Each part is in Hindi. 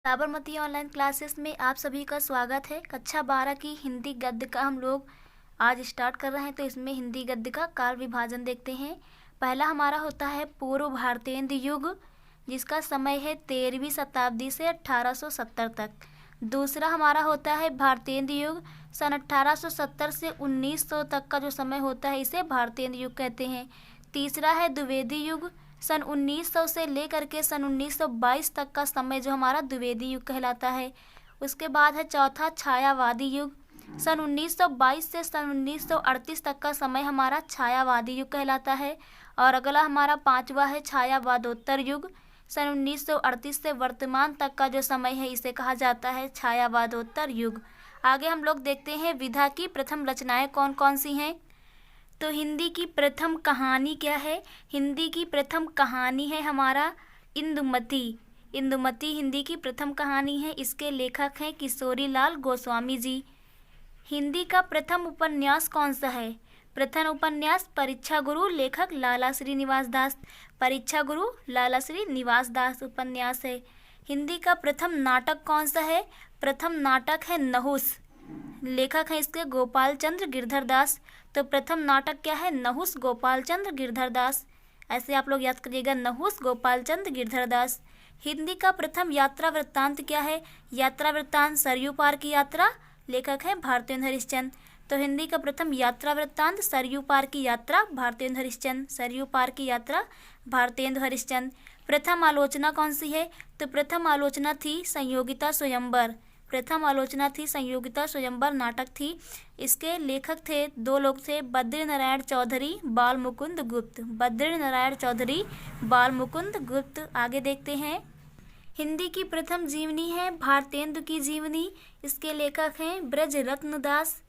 साबरमती ऑनलाइन क्लासेस में आप सभी का स्वागत है। कक्षा 12 की हिंदी गद्य का हम लोग आज स्टार्ट कर रहे हैं। तो इसमें हिंदी गद्य का काल विभाजन देखते हैं। पहला हमारा होता है पूर्व भारतेंदु युग, जिसका समय है 13वीं शताब्दी से 1870 तक। दूसरा हमारा होता है भारतेंदु युग, सन 1870 से 1900 तक का जो समय होता है इसे भारतेंदु युग कहते हैं। तीसरा है द्विवेदी युग, सन 1900 से लेकर के सन 1922 तक का समय जो हमारा द्विवेदी युग कहलाता है। उसके बाद है चौथा छायावादी युग, सन 1922 से सन 1938 तक का समय हमारा छायावादी युग कहलाता है। और अगला हमारा पांचवा है छायावादोत्तर युग, सन 1938 से वर्तमान तक का जो समय है इसे कहा जाता है छायावादोत्तर युग। आगे हम लोग देखते हैं विधा की प्रथम रचनाएं कौन कौन सी हैं। तो हिंदी की प्रथम कहानी क्या है? हिंदी की प्रथम कहानी है हमारा इंदुमती। इंदुमती हिंदी की प्रथम कहानी है। इसके लेखक हैं किशोरीलाल गोस्वामी जी। हिंदी का प्रथम उपन्यास कौन सा है? प्रथम उपन्यास परीक्षा गुरु, लेखक लाला श्रीनिवास दास। परीक्षा गुरु लाला श्रीनिवास दास उपन्यास है। हिंदी का प्रथम नाटक कौन सा है? प्रथम नाटक है नहुस, लेखक हैं इसके गोपाल चंद्र गिरधर दास। तो प्रथम नाटक क्या है? नहुस, गोपाल चंद्र गिरधर दास। ऐसे आप लोग याद करिएगा, नहुस, गोपाल चंद्र गिरधर दास। हिंदी का प्रथम यात्रा वृत्तांत क्या है? यात्रा वृत्तांत सरयू पार की यात्रा, लेखक हैं भारतेंदु हरिश्चंद्र। तो हिंदी का प्रथम यात्रा वृत्तांत सरयू पार की यात्रा, भारतेंदु हरिश्चंद्र। सरयू पार की यात्रा, भारतेंदु हरिश्चंद्र। प्रथम आलोचना कौन सी है? तो प्रथम आलोचना थी संयोगिता स्वयंवर। प्रथम आलोचना थी संयोगिता स्वयंवर नाटक थी। इसके लेखक थे, दो लोग थे, बद्री नारायण चौधरी, बाल मुकुंद गुप्त। बद्री नारायण चौधरी, बाल मुकुंद गुप्त। आगे देखते हैं। हिंदी की प्रथम जीवनी है भारतेंदु की जीवनी। इसके लेखक हैं ब्रज रत्न दास।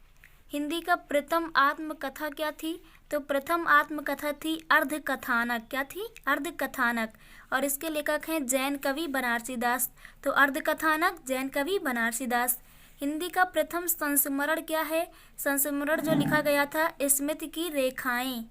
हिंदी का प्रथम आत्मकथा क्या थी? तो प्रथम आत्मकथा थी अर्धकथानक। क्या थी? अर्धकथानक। और इसके लेखक हैं जैन कवि बनारसी दास। तो अर्धकथानक जैन कवि बनारसी दास। हिंदी का प्रथम संस्मरण क्या है? संस्मरण जो लिखा गया था स्मृति की रेखाएं।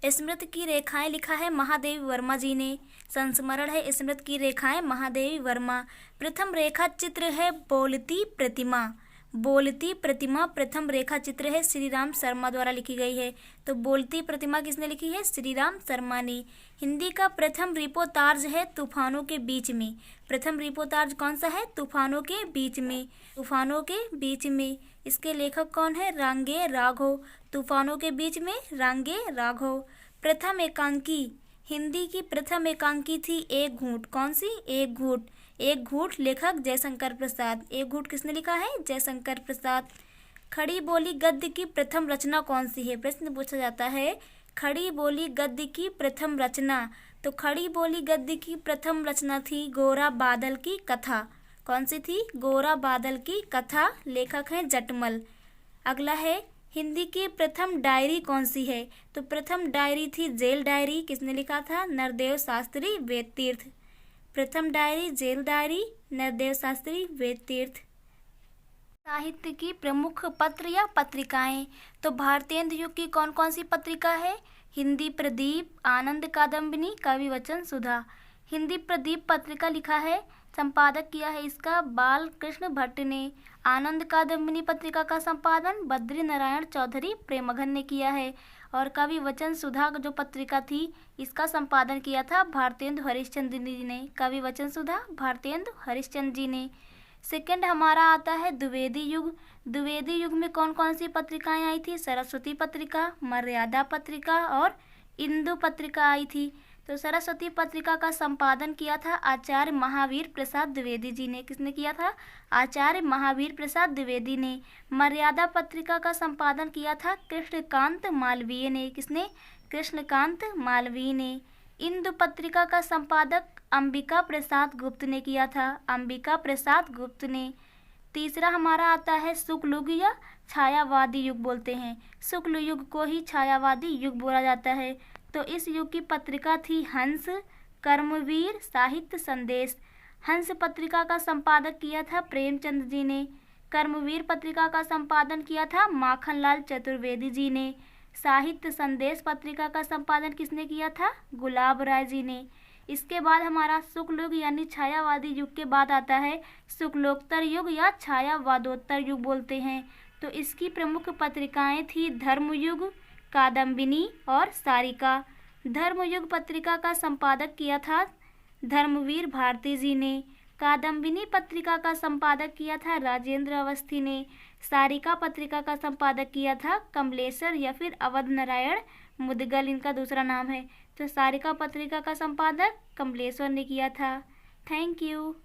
स्मृति की रेखाएं लिखा है महादेवी वर्मा जी ने। संस्मरण है स्मृति की रेखाएं, महादेवी वर्मा। प्रथम रेखा चित्र है बोलती प्रतिमा। बोलती प्रतिमा प्रथम रेखा चित्र है, श्री राम शर्मा द्वारा लिखी गई है। तो बोलती प्रतिमा किसने लिखी है? श्री राम शर्मा ने। हिंदी का प्रथम रिपोर्तार्ज है तूफानों के बीच में। प्रथम रिपोर्तार्ज कौन सा है? तूफानों के बीच में। तूफानों के बीच में। इसके लेखक कौन है? रांगे राघव। तूफानों के बीच में, रांगे राघव। प्रथम एकांकी। हिंदी की प्रथम एकांकी थी एक घूंट। कौन सी? एक घूंट। एक घूंट, लेखक जयशंकर प्रसाद। एक घूंट किसने लिखा है? जयशंकर प्रसाद। खड़ी बोली गद्य की प्रथम रचना कौन सी है? प्रश्न पूछा जाता है खड़ी बोली गद्य की प्रथम रचना। तो खड़ी बोली गद्य की प्रथम रचना थी गोरा बादल की कथा। कौन सी थी? गोरा बादल की कथा। लेखक हैं जटमल। अगला है हिंदी की प्रथम डायरी कौन सी है? तो प्रथम डायरी थी जेल डायरी। किसने लिखा था? नरदेव शास्त्री वेदतीर्थ। प्रथम diary jail diary, Nardev Shastri वेदतीर्थ। साहित्य की प्रमुख पत्र या पत्रिकाएं। तो भारतेंदु युग की कौन कौन सी पत्रिका है? हिंदी प्रदीप, आनंद कादम्बिनी, कवि वचन सुधा। हिंदी प्रदीप पत्रिका लिखा है, संपादक किया है इसका बाल कृष्ण भट्ट ने। आनंद कादम्बिनी पत्रिका का संपादन बद्री नारायण चौधरी प्रेमघन ने किया है। और कवि वचन सुधा जो पत्रिका थी इसका संपादन किया था भारतेंदु हरिश्चंद्र जी ने। कवि वचन सुधा भारतेंदु हरिश्चंद्र जी ने। सेकंड हमारा आता है द्विवेदी युग। द्विवेदी युग में कौन कौन सी पत्रिकाएं आई थी? सरस्वती पत्रिका, मर्यादा पत्रिका और इंदु पत्रिका आई थी। तो सरस्वती पत्रिका का संपादन किया था आचार्य महावीर प्रसाद द्विवेदी जी ने। किसने किया था? आचार्य महावीर प्रसाद द्विवेदी ने। मर्यादा पत्रिका का संपादन किया था कृष्णकांत मालवीय ने। किसने? कृष्णकांत मालवीय ने। इंदु पत्रिका का संपादक अंबिका प्रसाद गुप्त ने किया था। अंबिका प्रसाद गुप्त ने। तीसरा हमारा आता है शुक्ल युग या छायावादी युग बोलते हैं। शुक्ल युग को ही छायावादी युग बोला जाता है। तो इस युग की पत्रिका थी हंस, कर्मवीर, साहित्य संदेश। हंस पत्रिका का संपादक किया था प्रेमचंद जी ने। कर्मवीर पत्रिका का संपादन किया था माखनलाल चतुर्वेदी जी ने। साहित्य संदेश पत्रिका का संपादन किसने किया था? गुलाब राय जी ने। इसके बाद हमारा शुक्ल युग यानी छायावादी युग के बाद आता है शुक्लोत्तर युग या छायावादोत्तर युग बोलते हैं। तो इसकी प्रमुख पत्रिकाएं थी धर्मयुग, कादम्बिनी और सारिका। धर्मयुग पत्रिका का संपादक किया था धर्मवीर भारती जी ने। कादम्बिनी पत्रिका का संपादक किया था राजेंद्र अवस्थी ने। सारिका पत्रिका का संपादक किया था कमलेश्वर या फिर अवध नारायण मुदगल, इनका दूसरा नाम है। तो सारिका पत्रिका का संपादक कमलेश्वर ने किया था। Thank you.